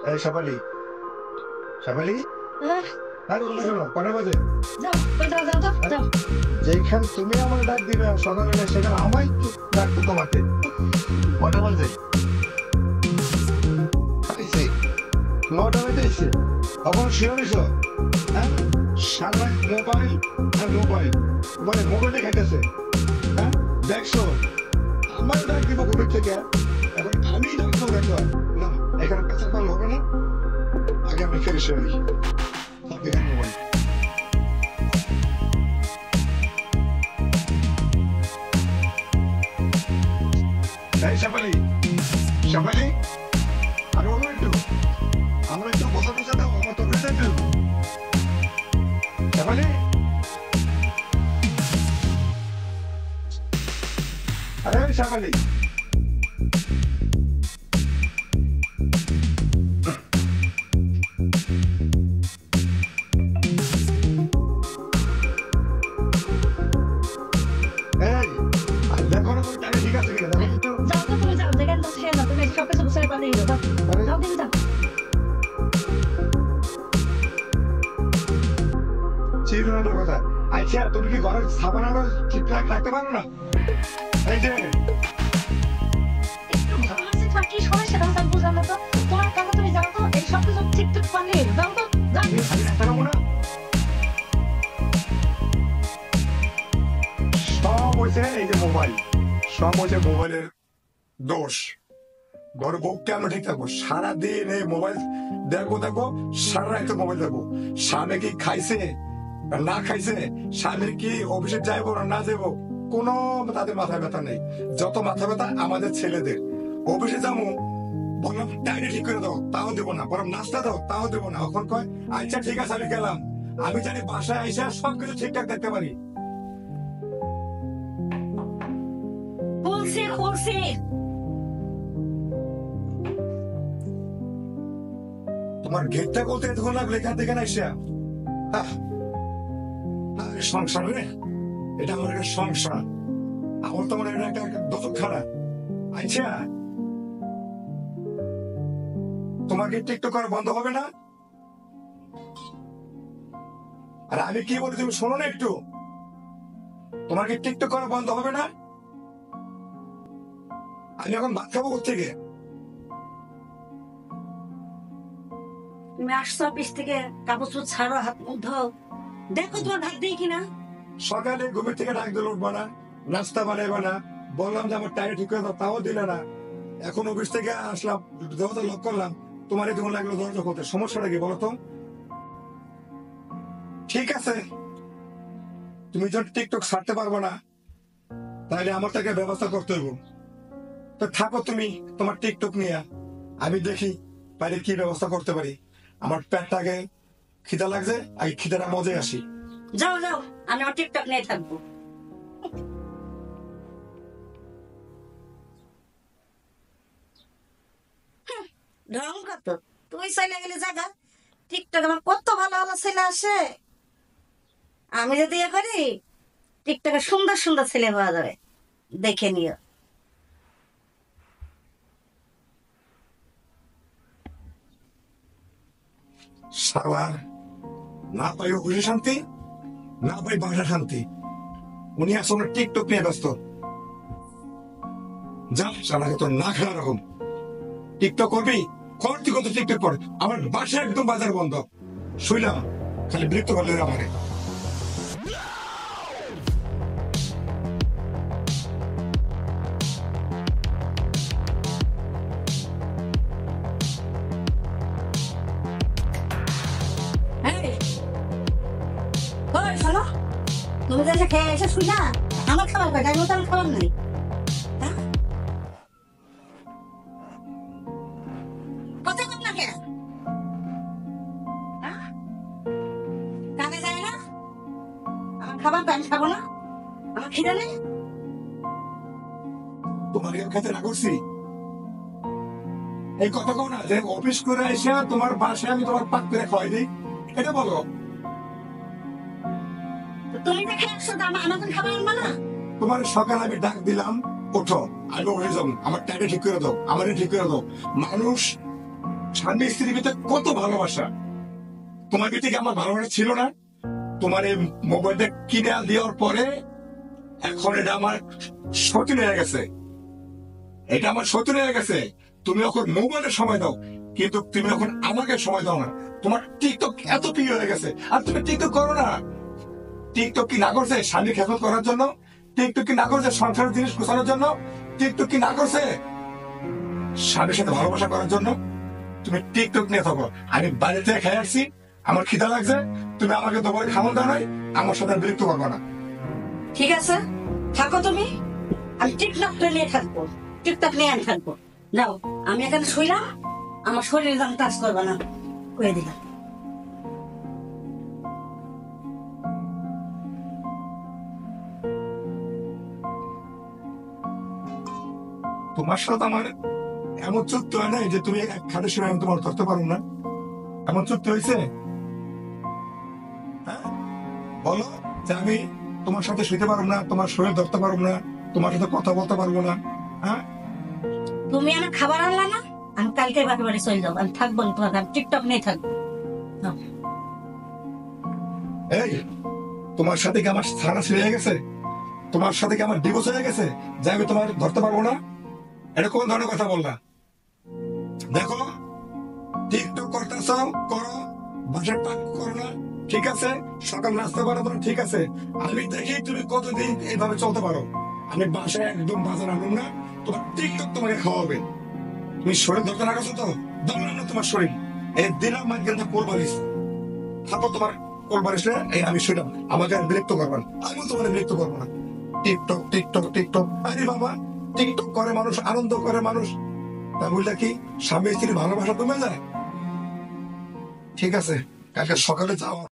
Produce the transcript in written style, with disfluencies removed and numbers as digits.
এই শেফালি, শেফালি, হ্যাঁ, আর উঠলো কেন? কটা বাজে? যাও যাও যাও যাও যাও। যেখানে তুমি আমার ডাক দিবে সকালবেলা, সেখানে আমায় ডাকতো তোমাকে। কটা বাজে? আইছে, 9টা বাজে। এখন শিওরিস? হ্যাঁ, সারা মোবাইল আর মোবাইল, মানে মোবাইলটা খাইতেছে। হ্যাঁ, দেখছো আমার ডাক দিব ঘুমের থেকে, এখন আমি ডাকবো একবার না, এখানে পেছাল পাল হবে না। আগে আমি ফেরে শুনি মোবাইল। এই শেফালি, শেফালি, আরে বলো একটু, আমরা একটু বসা টসা দাও, আমার তো বেঁচে ফেলবো। শেফালি, আরে শেফালি, এই আর দেখো না তুমি টাইম ঠিক আছে কিনা, দেখো একটু। যাও তো তুমি যাও, যেখানে তো সে না, তুমি সব কিছু গুছিয়ে পালিয়ে যাও। যাও, আরে যাও দিকে যাও। চিরুনাটার কথা। আচ্ছা তুমি কি ঘরের সাবান আরো ঠিকঠাক রাখতে পারো না? এই যে একটু ভাবছি থাকি সমস্যা দাও, আমি বুঝলাম না তো। তোমার কাছে তুমি যাও তো, এই সব কিছু ঠিকঠাক পালিয়ে যাও তো, যাও। আমি রাখতে পারবো না, সব হয়েছে এই যে মোবাইল, সব হয়েছে মোবাইলের দোষ। ঘর বউ কেন ঠিক থাকবো, সারাদিন এই মোবাইল দেখবো দেখবো, সারা রাত মোবাইল দেখবো। স্বামী কি খাইছে না খাইছে, স্বামীর কি অফিসে যাইবো না যাইবো, কোনো তাদের মাথা ব্যথা নেই। যত মাথা ব্যথা আমাদের ছেলেদের। অফিসে যাবো, বললাম ডায়েরি ঠিক করে দাও, তাও দেবো না, বরং নাস্তা দাও, তাও দেবো না। এখন কয় আচ্ছা ঠিক আছে আমি গেলাম, আমি জানি বাসায় আইসা সবকিছু ঠিকঠাক দেখতে পারি। খুলছি খুলছি। তোমার গেটটা বলতে এতক্ষণ লাগলো এখান থেকে না এসে? সংসার রে, এটা আমার একটা সংসার, আমার তো আমার একটা দোকানখানা। আচ্ছা তোমাকে টিকটক করা বন্ধ হবে না? আর আমি কি বলি তুমি শোনো না একটু, তোমাকে টিকটক করা বন্ধ হবে না? আমি এখন ভাত খাবো কোথেকে? তুমি আসছো অফিস থেকে, কাপড় চোপড় ছাড়ো, হাত মুখ ধোও, দেখো তোমার ভাত দিই কিনা। সকালে ঘুমের থেকে ডাক দিলে উঠবা না, নাস্তা বানাইবা না, বললাম যে আমার টাইম ঠিক করে দাও, তাও দিলে না। এখন অফিস থেকে আসলাম, দেবতা লক করলাম, তোমার এতক্ষণ লাগলো দরজা খুলতে, সমস্যাটা কি বলো তো? ঠিক আছে, তুমি যখন টিকটক ছাড়তে পারবো না, তাহলে আমার তাকে ব্যবস্থা করতে হইব। তো থাকো তুমি তোমার টিকটক নিয়ে, আমি দেখি বাইরে কি ব্যবস্থা করতে পারি। আমার পেটটাকে খিদা লাগছে, আগে খিদাটা মজায় আসি। যাও যাও, আমি আমার টিকটক নিয়ে থাকবো। ঢং কত, তুই চলে গেলে জায়গা, টিকটক আমার কত ভালো ভালো ছেলে আসে। আমি যদি ইয়ে করি, টিকটকে সুন্দর সুন্দর ছেলে পাওয়া যাবে, দেখে নিও। শালা, না পাই অফিসে শান্তি, না পাই বাসা শান্তি, উনি আসলে টিকটক নিয়ে ব্যস্ত। যা শালাকে তো না খেলা রকম। টিকটক করবি কর, তুই কত টিকটক কর, আমার বাসা একদম বাজার বন্ধ। শুইলাম খালি বিরক্ত করলে আমাকে। এই, ওই শোনো, তুমি যে এসে খেয়ে এসে শুই না, আমার খাবার কয়টা, আমি তো আমার খাবার নাই। হ্যাঁ? কথা কম না কেন? হ্যাঁ? কানে যায় না? আমার খাবার তো আমি খাবো না, আমার খিদে নেই। তোমাকে খেতে না করছি, এই কথা কও না যে অফিস করে এসে তোমার বাসায় আমি তোমার পাক করে খাওয়াই দিই, এটা বলো। তো তুমি যে খেয়ে আসছো, আমাদের খাবার আনবা না? তোমার সকালে আমি ডাক দিলাম, ওঠো, আমি হয়ে যাবো, আমার টাইমে ঠিক করে দাও, আমারে ঠিক করে দাও। মানুষ স্বামী স্ত্রীর ভিতরে কত ভালোবাসা, তোমার ভিতরে কি আমার ভালোবাসা ছিল না? তোমার এই মোবাইলটা কিনে দেওয়ার পরে এখন এটা আমার সতীন হয়ে গেছে, এটা আমার সতীন হয়ে গেছে। তুমি এখন মোবাইলে সময় দাও, কিন্তু তুমি এখন আমাকে সময় দাও না। তোমার টিকটক এত প্রিয় হয়ে গেছে, আর তুমি টিকটক করো না। টিকটক কি না করছে স্বামী খেদমত করার জন্য? টিকটক কি না করছে সংসারের জিনিস গোছানোর জন্য? টিকটক কি না করছে স্বামীর সাথে ভালোবাসা করার জন্য? তুমি টিকটক নিয়ে থাকো, আমি বাইরে থেকে খেয়ে আসছি, আমার খিদা লাগছে, তুমি আমাকে তো বলে খাবার দাও নাই, আমার সাথে আর বিরক্ত করবো না। ঠিক আছে, থাকো তুমি, আমি টিকটকটা নিয়ে থাকবো, টিকটক নিয়ে আমি থাকবো। যাও, আমি এখানে শুইলাম, আমার শরীরে দাম টাচ করবে না, কয়ে দিলাম। তোমার সাথে আমার এমন চুক্তি হয় নাই যে তুমি এক খাটের সময় আমি তোমার ধরতে পারবো না? এমন চুক্তি হয়েছে? হ্যাঁ? বলো যে আমি তোমার সাথে শুতে পারবো না, তোমার শরীর ধরতে পারবো না, তোমার সাথে কথা বলতে পারবো না। হ্যাঁ, তুমি আমার খাবার আনলা না, আমি কালকে বাপের বাড়ি চলে যাবো, আমি থাকবো না তোমার, আমি টিকটক নিয়ে থাকবো। যাও। এই তোমার সাথে কি আমার ছাড়া ছিঁড়ে গেছে? তোমার সাথে কি আমার ডিভোর্স হয়ে গেছে যে আমি তোমার ধরতে পারবো না? এটা কোন ধরনের কথা বললা? দেখো, টিকটক করতেছ করো, বাসার পাক করো না, ঠিক আছে, সকাল নাস্তা করো না, ঠিক আছে, আমি দেখি তুমি কতদিন এইভাবে চলতে পারো। আমি বাসায় একদম বাজার আনুন না, তোমার টিকটক তোমাকে খাওয়াবে। তুমি শরীর ধরতে রাখছো তো, ধরলাম না তোমার শরীর, এই দিলাম মাঝখানে কোল বালিশ, তারপর তোমার কোল বালিশে এই আমি শুনলাম, আমাকে আর বিরক্ত করবেন, আমিও তোমার বিরক্ত করবো না। টিকটক টিকটক টিকটক, আরে বাবা, টিকটক করে মানুষ, আনন্দ করে মানুষ, তা বললে কি স্বামী স্ত্রীর ভালোবাসা কমে যায়? ঠিক আছে, কালকে সকালে যাও।